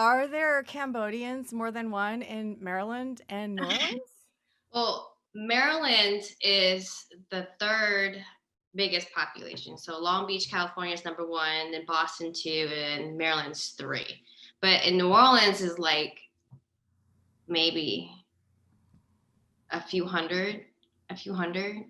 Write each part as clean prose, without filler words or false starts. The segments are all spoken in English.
Are there Cambodians, more than one, in Maryland and New Orleans? Well, Maryland is the third biggest population. So Long Beach, California is number one, then Boston two, and Maryland's three. But in New Orleans is like maybe a few hundred, a few hundred,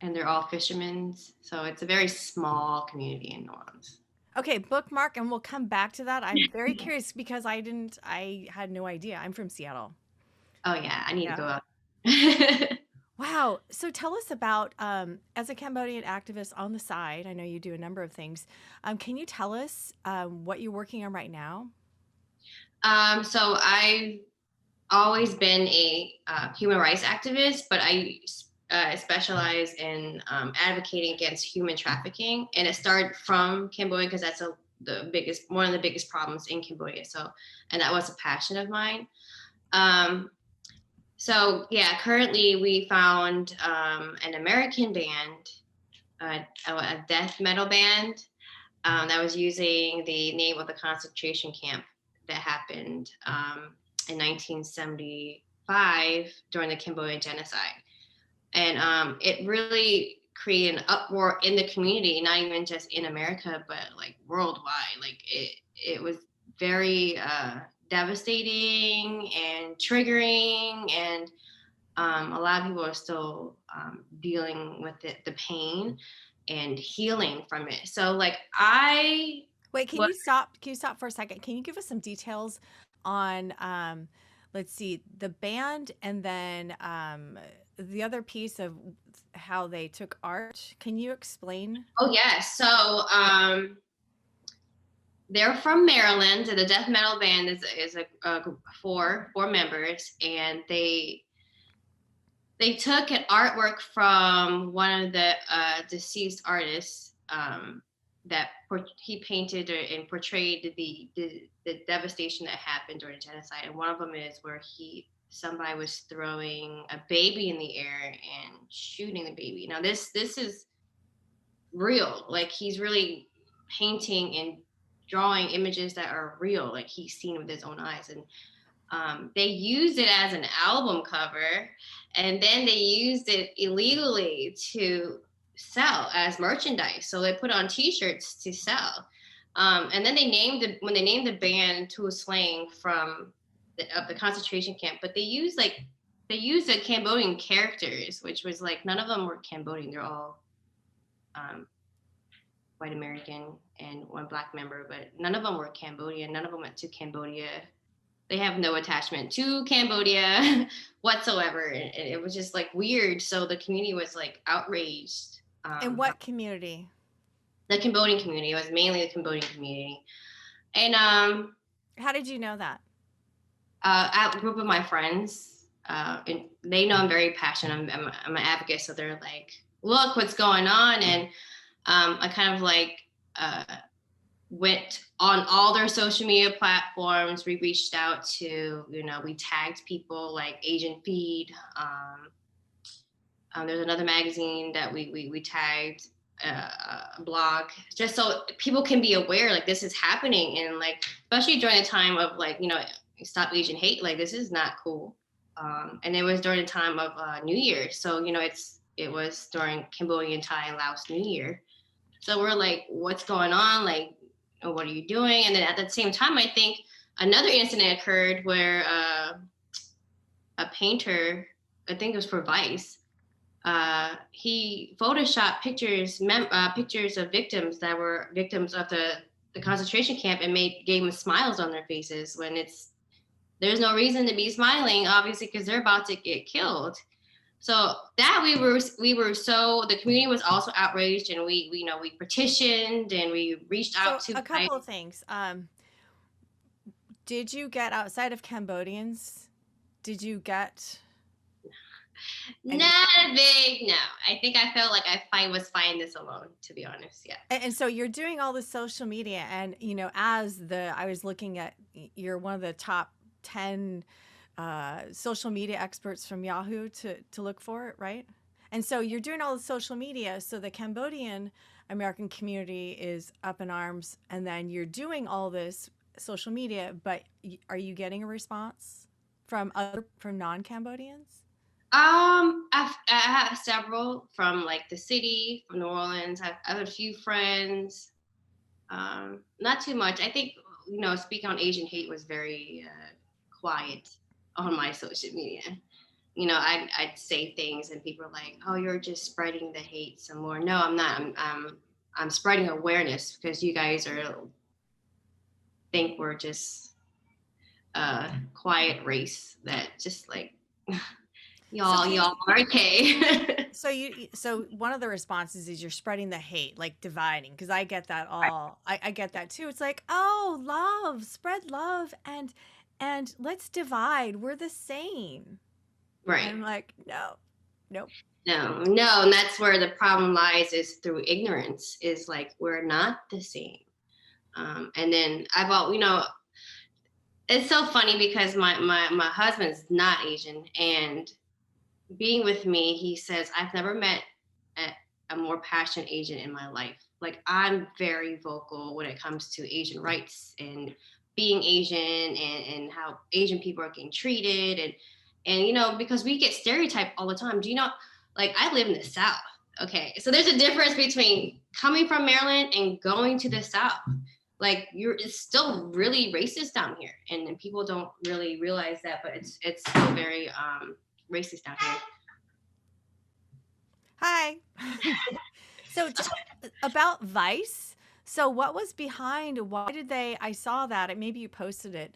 and they're all fishermen. So it's a very small community in New Orleans. Okay, bookmark, and we'll come back to that. I'm very curious because I had no idea. I'm from Seattle. Oh yeah, I need to Yeah. go out. Wow. So tell us about, as a Cambodian activist on the side, I know you do a number of things. Can you tell us what you're working on right now? So I've always been a human rights activist, but I specialize in advocating against human trafficking, and it started from Cambodia because that's one of the biggest problems in Cambodia. So, and that was a passion of mine. Um, so yeah, currently we found an American band, a death metal band that was using the name of the concentration camp that happened in 1975 during the Cambodian genocide. And it really created an uproar in the community, not even just in America, but like worldwide. Like it was very devastating and triggering, and a lot of people are still dealing with it, the pain and healing from it. So like I Wait, can was you stop? Can you stop for a second? Can you give us some details on, let's see, the band and then the other piece of how they took art? Can you explain? oh yeah, so they're from Maryland. The death metal band is a group of four members, and they took an artwork from one of the deceased artists that he painted and portrayed the devastation that happened during genocide. And one of them is where somebody was throwing a baby in the air and shooting the baby. Now this is real. Like he's really painting and drawing images that are real, like he's seen with his own eyes. And they used it as an album cover, and then they used it illegally to sell as merchandise. So they put on T-shirts to sell, and then when they named the band Tuol Sleng from the concentration camp. But they used the Cambodian characters, which was like none of them were Cambodian. They're all um, white American and one black member, but none of them were Cambodian. None of them went to Cambodia. They have no attachment to Cambodia whatsoever. It was just like weird. So the community was like outraged. In what community? The Cambodian community, it was mainly the Cambodian community. And How did you know that? a group of my friends, and they know I'm very passionate. I'm an advocate. So they're like, look what's going on. And I kind of like, went on all their social media platforms. We reached out to, we tagged people like Asian Feed. There's another magazine that we tagged, a blog, just so people can be aware, like this is happening. And like, especially during the time of like, stop Asian hate, like this is not cool. And it was during the time of New Year. So, it was during Cambodian, Thai, and Laos New Year. So we're like, what's going on? Like, what are you doing? And then at the same time, I think another incident occurred where a painter, I think it was for Vice, he photoshopped pictures of victims that were victims of the concentration camp and gave them smiles on their faces when there's no reason to be smiling, obviously, because they're about to get killed. So that the community was also outraged, and we petitioned and we reached So out to a couple of things. Did you get outside of Cambodians? Did you get any? not a big no. I think I felt like I was fighting this alone, to be honest. Yeah. And so you're doing all the social media, and I was looking at, you're one of the top 10 social media experts from Yahoo to look for it, right? And so you're doing all the social media, so the Cambodian American community is up in arms, and then you're doing all this social media, but are you getting a response from non-Cambodians? I have several from like the city, from New Orleans. I have a few friends. Not too much. I think, speaking on Asian hate was very quiet on my social media. I'd say things and people are like, "Oh, you're just spreading the hate some more." No, I'm not. I'm spreading awareness because you guys think we're just a quiet race that just like y'all are okay. So one of the responses is you're spreading the hate, like dividing, because I get that all. I get that too. It's like, oh, love, spread love, and let's divide. We're the same. Right. And I'm like, no, nope. No, and that's where the problem lies, is through ignorance, is like, we're not the same. And then it's so funny because my husband's not Asian, and being with me, he says, I've never met a more passionate Asian in my life. Like, I'm very vocal when it comes to Asian rights and being Asian, and how Asian people are getting treated, and because we get stereotyped all the time. Do you know, like, I live in the South. Okay, so there's a difference between coming from Maryland and going to the South. Like, it's still really racist down here, and people don't really realize that, but it's still very racist down here. Hi. So about Vice. So what was behind? Why did they? I saw that. Maybe you posted it.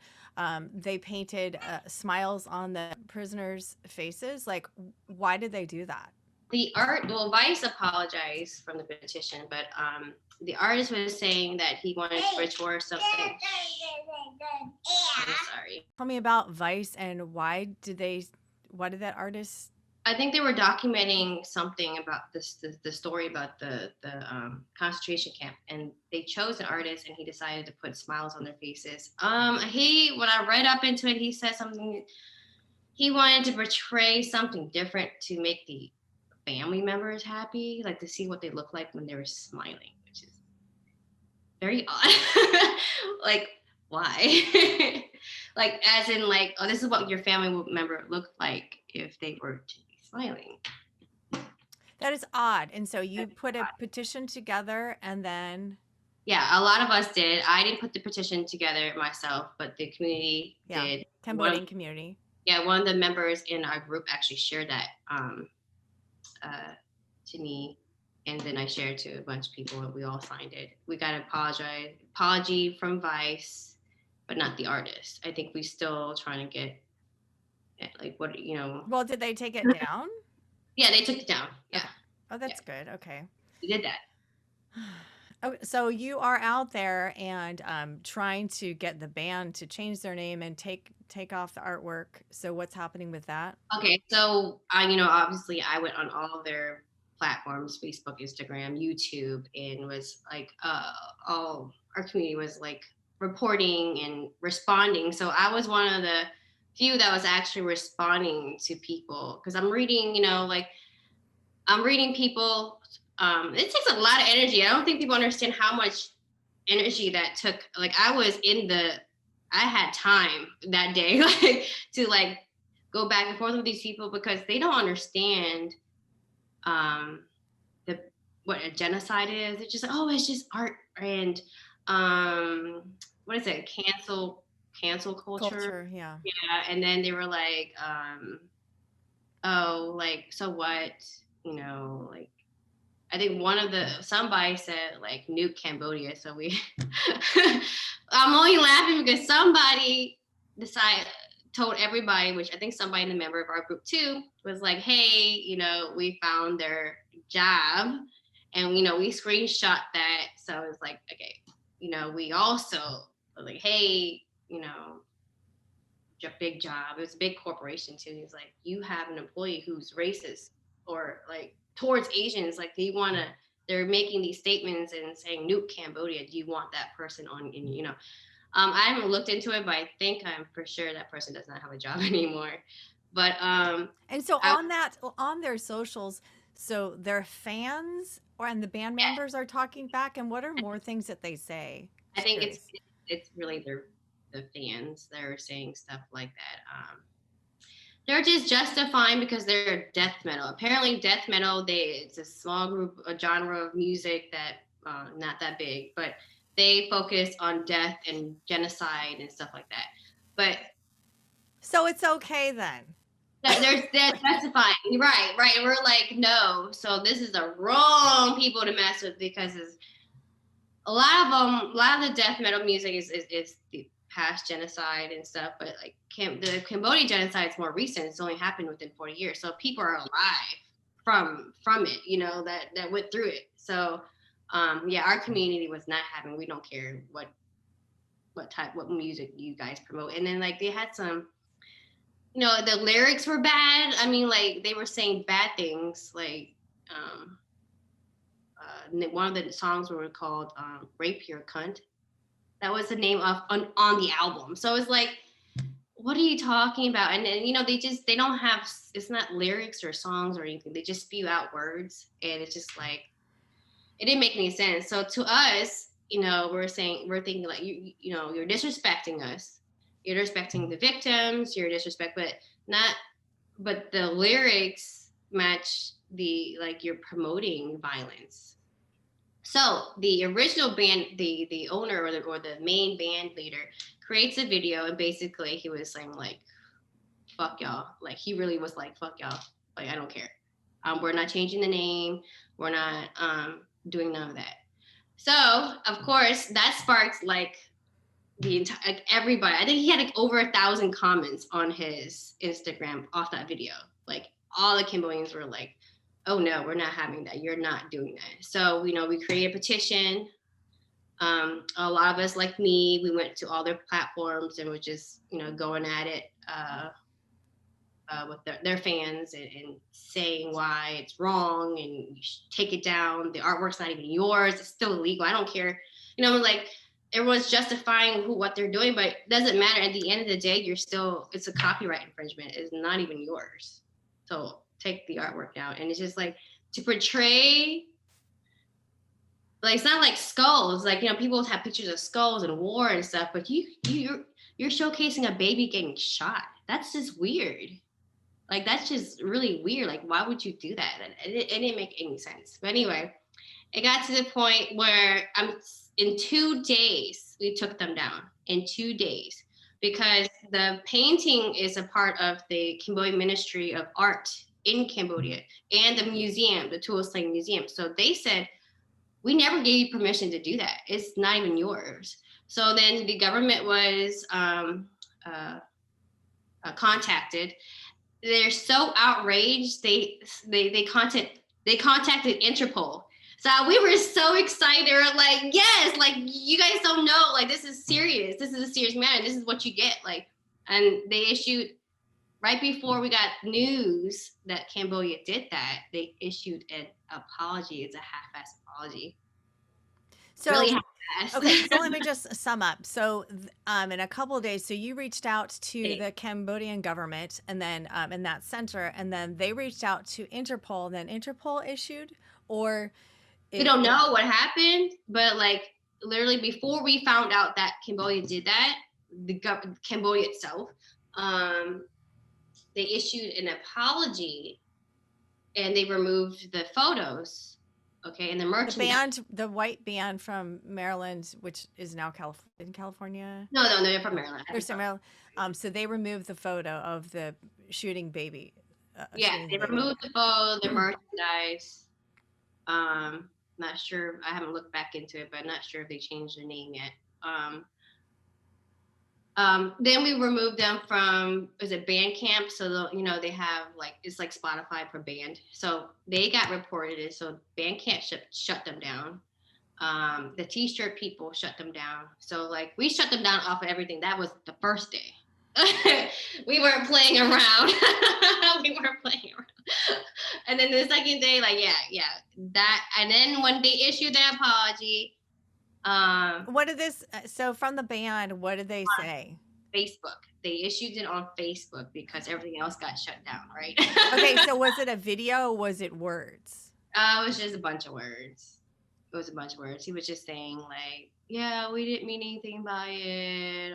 They painted smiles on the prisoners' faces. Like, why did they do that? Vice apologized from the petition, but the artist was saying that he wanted to restore something. I'm sorry. Tell me about Vice and why did that artist? I think they were documenting something about the story about the concentration camp, and they chose an artist, and he decided to put smiles on their faces. When I read up into it, he said something. He wanted to portray something different to make the family members happy, like to see what they look like when they were smiling, which is very odd. Like, why? Like, as in, like, oh, this is what your family member looked like if they were to be smiling. That is odd. And so you put a petition together, and then... Yeah, a lot of us did. I didn't put the petition together myself, but the community did. Cambodian community. Yeah, one of the members in our group actually shared that to me, and then I shared it to a bunch of people, and we all signed it. We got an apology from Vice, but not the artist. I think we still trying to get, like, what, Well, did they take it down? Yeah, they took it down. Yeah. Oh, that's good. Okay. We did that. Oh, so you are out there and trying to get the band to change their name and take off the artwork. So what's happening with that? Okay, so obviously I went on all of their platforms, Facebook, Instagram, YouTube, and was like, all our community was like reporting and responding. So I was one of the few that was actually responding to people, because I'm reading, I'm reading people. It takes a lot of energy. I don't think people understand how much energy that took. Like, I had time that day, like, to like go back and forth with these people, because they don't understand what a genocide is. It's just like, oh, it's just art, and what is it? Cancel culture. Yeah. And then they were like, oh, like, so what? Like, I think somebody said, like, nuke Cambodia. So I'm only laughing because somebody told everybody, which I think somebody in the member of our group too, was like, hey, we found their job, and we screenshot that. So it's like, okay, we also were like, hey, big job. It was a big corporation too. He's like, you have an employee who's racist, or like towards Asians, like they're making these statements and saying nuke Cambodia. Do you want that person on? And I haven't looked into it, but I'm for sure that person does not have a job anymore. But and so on their socials, so their fans and the band members are talking back. And what are more things that they say? I think it's it's really the fans that are saying stuff like that. They're just justifying because they're death metal. Apparently, death metal, it's a small group, a genre of music that not that big, but they focus on death and genocide and stuff like that. But so it's okay then. they're testifying, right? And we're like, no. So this is the wrong people to mess with because a lot of the death metal music is the past genocide and stuff, but like the Cambodian genocide is more recent. It's only happened within 40 years, so people are alive from it, you know, that went through it. So yeah, our community was not having. We don't care what music you guys promote. And then like they had some, you know, the lyrics were bad. I mean, like they were saying bad things. Like one of the songs were called "Rape Your Cunt." That was the name of on the album. So it's like, what are you talking about? And then, you know, they don't have, it's not lyrics or songs or anything. They just spew out words, and it's just like, it didn't make any sense. So to us, you know, we're thinking like, you know, you're disrespecting us. You're disrespecting the victims. You're but the lyrics match like you're promoting violence. So the original band, the owner or the main band leader creates a video, and basically he was saying like, fuck y'all. Like he really was like, fuck y'all. Like, I don't care. We're not changing the name. We're not doing none of that. So of course that sparked like the entire, like everybody. I think he had like over 1,000 comments on his Instagram off that video. Like all the Cambodians were like, oh no, we're not having that. You're not doing that. So, you know, we created a petition. A lot of us, like me, we went to all their platforms and were just, you know, going at it with their fans and saying why it's wrong and you should take it down. The artwork's not even yours. It's still illegal. I don't care. You know, like everyone's justifying what they're doing, but it doesn't matter. At the end of the day, it's a copyright infringement. It's not even yours. So take the artwork down. And it's just like to portray, like it's not like skulls. Like, you know, people have pictures of skulls and war and stuff, but you're showcasing a baby getting shot. That's just weird. Like that's just really weird. Like why would you do that? It didn't make any sense. But anyway, it got to the point where in 2 days we took them down. In 2 days. Because the painting is a part of the Cambodian Ministry of Art in Cambodia and the museum, the Tuol Sleng Museum. So they said, we never gave you permission to do that. It's not even yours. So then the government was contacted. They're so outraged. They contacted Interpol. So we were so excited. We're like, yes, like you guys don't know, like this is serious. This is a serious matter. This is what you get. Like, and they issued right before we got news that Cambodia did that. They issued an apology. It's a half-ass apology. So really half-assed. Okay, so let me just sum up. So in a couple of days, so you reached out to the Cambodian government, and then in that center, and then they reached out to Interpol, and then Interpol issued, or we don't know what happened, but like literally before we found out that Cambodia did that, Cambodia itself, they issued an apology and they removed the photos, okay, and the merchandise. The white band from Maryland, which is now in California. No, they're from Maryland. They're from Maryland. So they removed the photo of the shooting baby. They removed the photo, the merchandise. Not sure. I haven't looked back into it, but not sure if they changed their name yet. Then we removed them from, was it Bandcamp? So, you know, they have like, it's like Spotify for band. So they got reported. So Bandcamp shut them down. The t-shirt people shut them down. So like we shut them down off of everything. That was the first day. We weren't playing around. And then the second day, like, that. And then when they issued their apology, so from the band, what did they say? Facebook. They issued it on Facebook because everything else got shut down, right? Okay, so was it a video or was it words? It was just a bunch of words. He was just saying like, yeah, we didn't mean anything by it.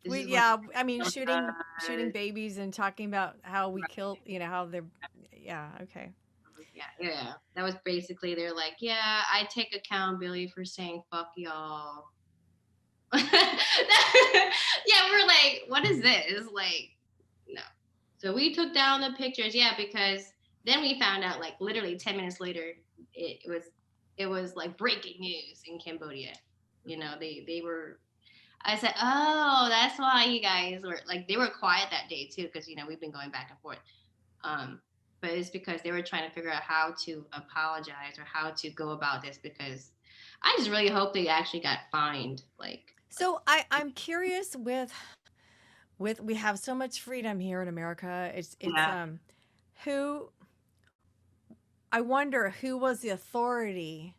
This We is what yeah, I mean shooting does. babies and talking about how we kill, how they're yeah, okay. Yeah, yeah. That was basically they're like, yeah, I take accountability for saying fuck y'all. Yeah, we're like, what is this? Like, no. So we took down the pictures, yeah, because then we found out like literally 10 minutes later, it was like breaking news in Cambodia. They were I said, oh, that's why you guys were like they were quiet that day too, because we've been going back and forth. Um, but it's because they were trying to figure out how to apologize or how to go about this because I just really hope they actually got fined. Like So I'm curious with we have so much freedom here in America. It's yeah. who I wonder who was the authority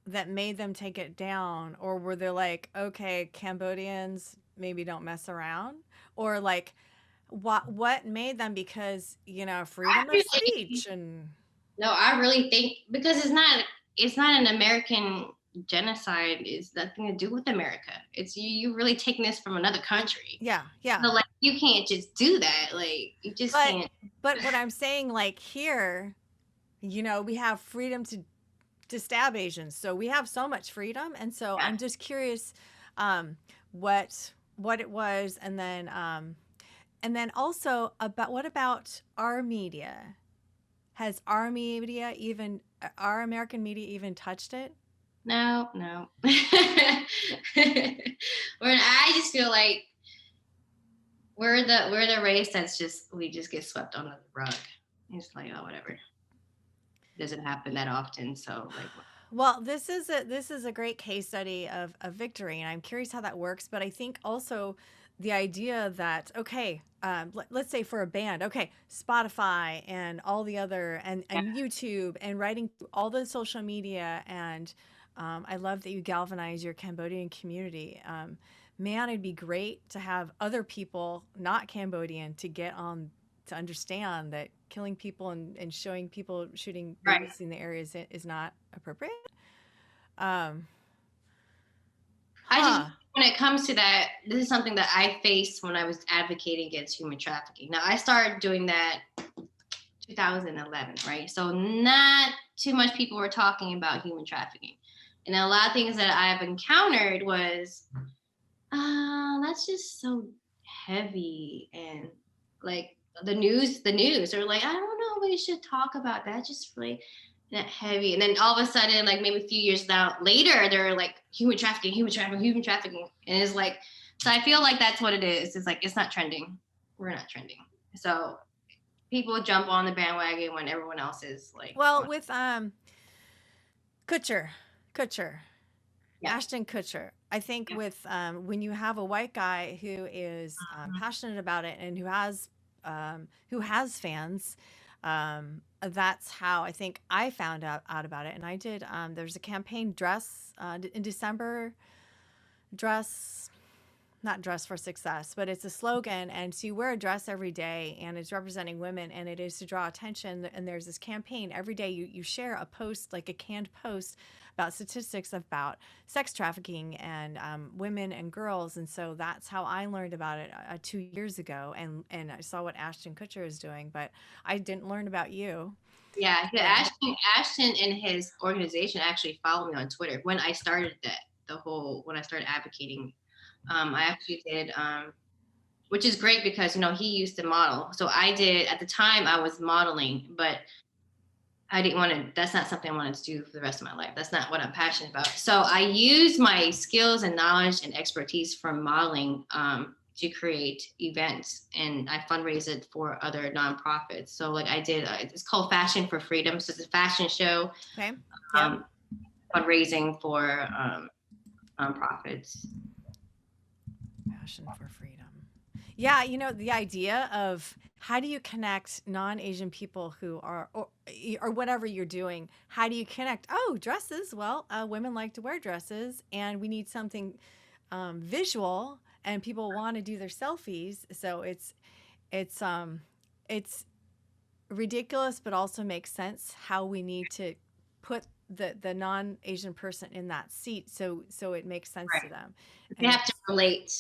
that made them take it down, or were they like, okay, Cambodians maybe don't mess around, or like what made them, because I freedom of really speech and no, I really think because it's not an American genocide. It's nothing to do with America. It's you really taking this from another country. yeah, yeah. So like you can't just do that. Like you just But can't. but what I'm saying, like here, we have freedom to stab Asians. So we have so much freedom, and so Yeah. I'm just curious, um, what it was, and then also about what about our media? Has our media even our American media even touched it? No, no. I just feel like we're the race that's just we just get swept under the rug. It's like, oh, whatever. Doesn't happen that often. So like, Well, this is a great case study of victory, and I'm curious how that works. But I think also the idea that okay, let's say for a band, okay, Spotify and all the other yeah, and YouTube and writing through all the social media, and I love that you galvanize your Cambodian community. Man, it'd be great to have other people not Cambodian to get on to understand that killing people and showing people shooting right. babies in the areas is not appropriate. Um, I just huh. when it comes to that, this is something that I faced when I was advocating against human trafficking. Now I started doing that 2011, right? So not too much people were talking about human trafficking. And a lot of things that I've encountered was, that's just so heavy and like the news are like, I don't know, we should talk about that. Just really that heavy. And then all of a sudden, like maybe a few years later, they're like human trafficking, human trafficking, human trafficking. And it's like, so I feel like that's what it is. It's like, it's not trending. We're not trending. So people jump on the bandwagon when everyone else is like, Well, with Kutcher, Kutcher, yeah, Ashton Kutcher, I think yeah, with when you have a white guy who is passionate about it and who has fans, that's how I think I found out about it. And I did. There's a campaign dress in December, dress not dress for success, but it's a slogan. And so you wear a dress every day and it's representing women, and it is to draw attention. And there's this campaign every day. You share a post, like a canned post about statistics about sex trafficking and women and girls. And so that's how I learned about it 2 years ago. And I saw what Ashton Kutcher is doing, but I didn't learn about you. yeah. And Ashton and his organization actually follow me on Twitter when I started when I started advocating. I actually did, which is great because he used to model. So I did at the time I was modeling, but I didn't want to. That's not something I wanted to do for the rest of my life. That's not what I'm passionate about. So I used my skills and knowledge and expertise from modeling to create events, and I fundraise it for other nonprofits. So like I did, it's called Fashion for Freedom. So it's a fashion show, okay, yep. fundraising for nonprofits. Passion for freedom. Yeah, the idea of how do you connect non-Asian people who are, or whatever you're doing, how do you connect? Oh, dresses. Well, women like to wear dresses, and we need something visual, and people want to do their selfies. So it's ridiculous, but also makes sense how we need to put the non-Asian person in that seat, so it makes sense Right. to them. They have to relate.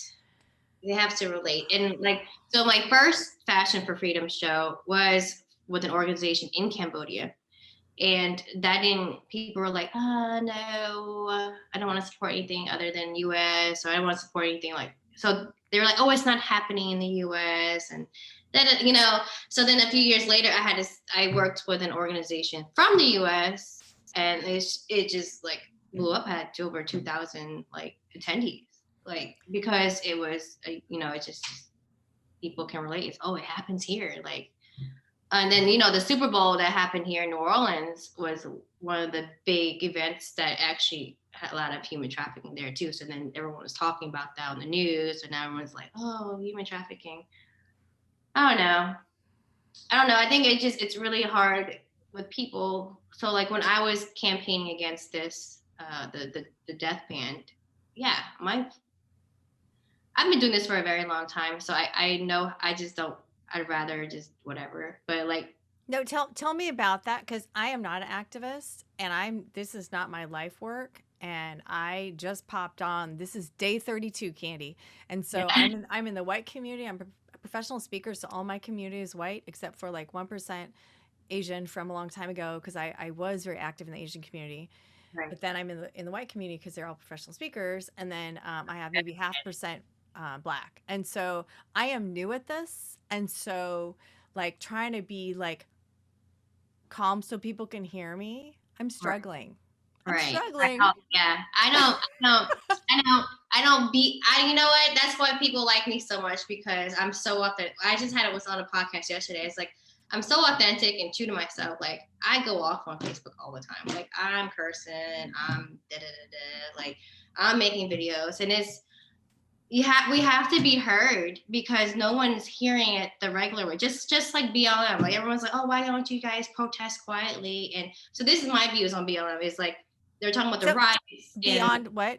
They have to relate. And like, so my first Fashion for Freedom show was with an organization in Cambodia. And that didn't, people were like, oh, no, I don't want to support anything other than US, or I don't want to support anything like, so they were like, oh, it's not happening in the US. And then, you know, so then a few years later, I worked with an organization from the US, and it just like blew up, had over 2,000 like attendees, like, because it was, you know, it just, people can relate. It's, oh, it happens here. Like, and then, you know, the Super Bowl that happened here in New Orleans was one of the big events that actually had a lot of human trafficking there too. So then everyone was talking about that on the news, and now everyone's like, oh, human trafficking. I don't know. I think it's really hard with people. So like when I was campaigning against this, the death ban, yeah, I've been doing this for a very long time. So I know, I just don't, I'd rather just whatever. But like, No, tell me about that, because I am not an activist, and this is not my life work, and I just popped on. This is day 32, Kandy, and so I'm in the white community. I'm a professional speaker, so all my community is white except for like 1% Asian from a long time ago, because I was very active in the Asian community. right. But then I'm in the white community because they're all professional speakers, and then I have maybe 0.5% Black, and so I am new at this, and so like trying to be like calm so people can hear me. I'm struggling. I'm Right. struggling. Yeah. You know what? That's why people like me so much, because I'm so authentic. Was on a podcast yesterday. It's like, I'm so authentic and true to myself. Like, I go off on Facebook all the time. Like, I'm cursing, I'm like, I'm making videos, and we have to be heard, because no one's hearing it the regular way. Just like BLM, like everyone's like, oh, why don't you guys protest quietly? And so this is my views on BLM. Is like, they're talking about the riots beyond what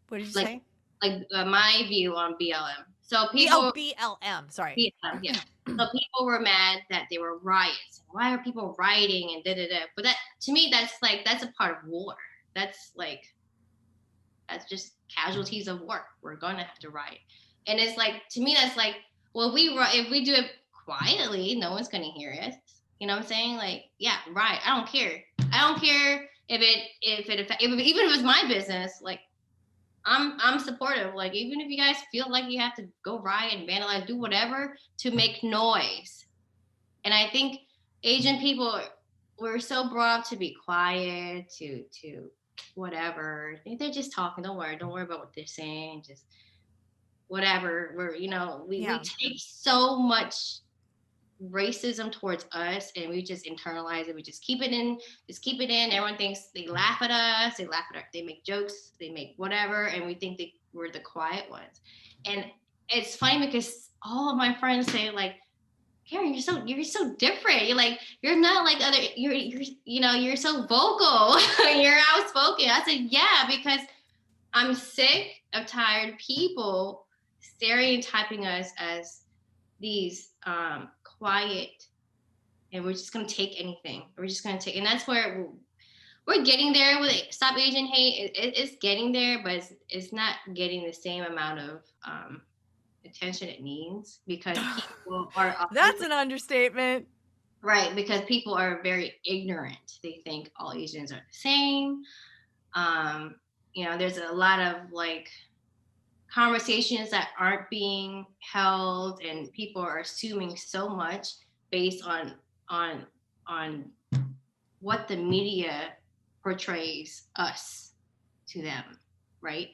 did you like, say? Like my view on BLM. So people, BLM, sorry. BLM, yeah. So people were mad that there were riots. Why are people rioting and da-da-da? But that, to me, that's a part of war. That's just casualties of war. We're gonna have to riot. And it's like, to me, that's like, well, if we do it quietly, no one's gonna hear us. You know what I'm saying? Like, yeah, riot. I don't care. I don't care if even if it's my business. Like, I'm supportive. Like, even if you guys feel like you have to go riot and vandalize, do whatever to make noise. And I think Asian people, we're so brought up to be quiet, to whatever. They're just talking. Don't worry about what they're saying. Just whatever. We take so much racism towards us, and we just internalize it. We just keep it in. Everyone thinks, they laugh at us. They make jokes. They make whatever, and we think we're the quiet ones. And it's funny because all of my friends say, like, Karen, you're so different. You're not like other. You're so vocal. You're outspoken. I said, yeah, because I'm sick of tired people stereotyping us as these quiet, and we're just gonna take anything. And that's where we're getting there with Stop Asian Hate. It's getting there, but it's not getting the same amount of attention it needs, because people are That's an understatement. Right, because people are very ignorant. They think all Asians are the same. There's a lot of like conversations that aren't being held, and people are assuming so much based on what the media portrays us to them, right?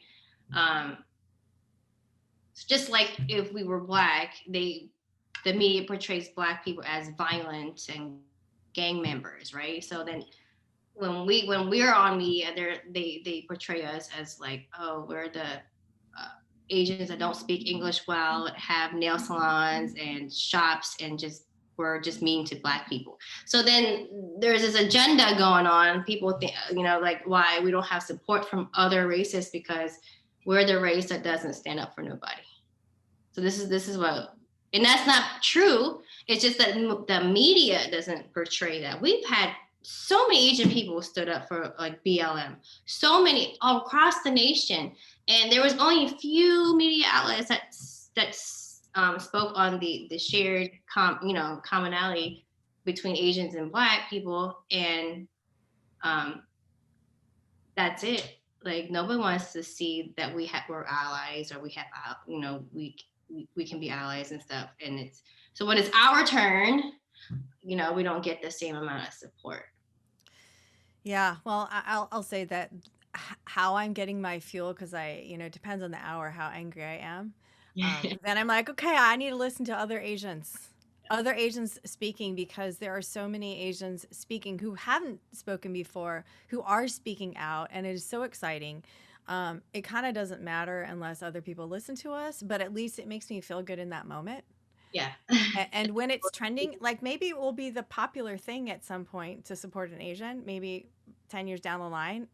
Just like if we were Black, the media portrays Black people as violent and gang members, right? So then when we're on media, they portray us as like, oh, we're the Asians that don't speak English well, have nail salons and shops, and we're just mean to Black people. So then there's this agenda going on. People think, like, why we don't have support from other races, because we're the race that doesn't stand up for nobody. So this is what, and that's not true. It's just that the media doesn't portray that. We've had so many Asian people stood up for like BLM, so many all across the nation, and there was only a few media outlets that spoke on the shared commonality between Asians and Black people, and um, that's it. Like nobody wants to see that we're allies, or we have we can be allies and stuff. And it's so when it's our turn, we don't get the same amount of support. Yeah, well, I'll say that how I'm getting my fuel, because it depends on the hour how angry I am. Then I'm like, okay, I need to listen to other Asians speaking, because there are so many Asians speaking who haven't spoken before, who are speaking out, and it is so exciting. It kind of doesn't matter unless other people listen to us, but at least it makes me feel good in that moment. Yeah. And when it's trending, like maybe it will be the popular thing at some point to support an Asian, maybe 10 years down the line.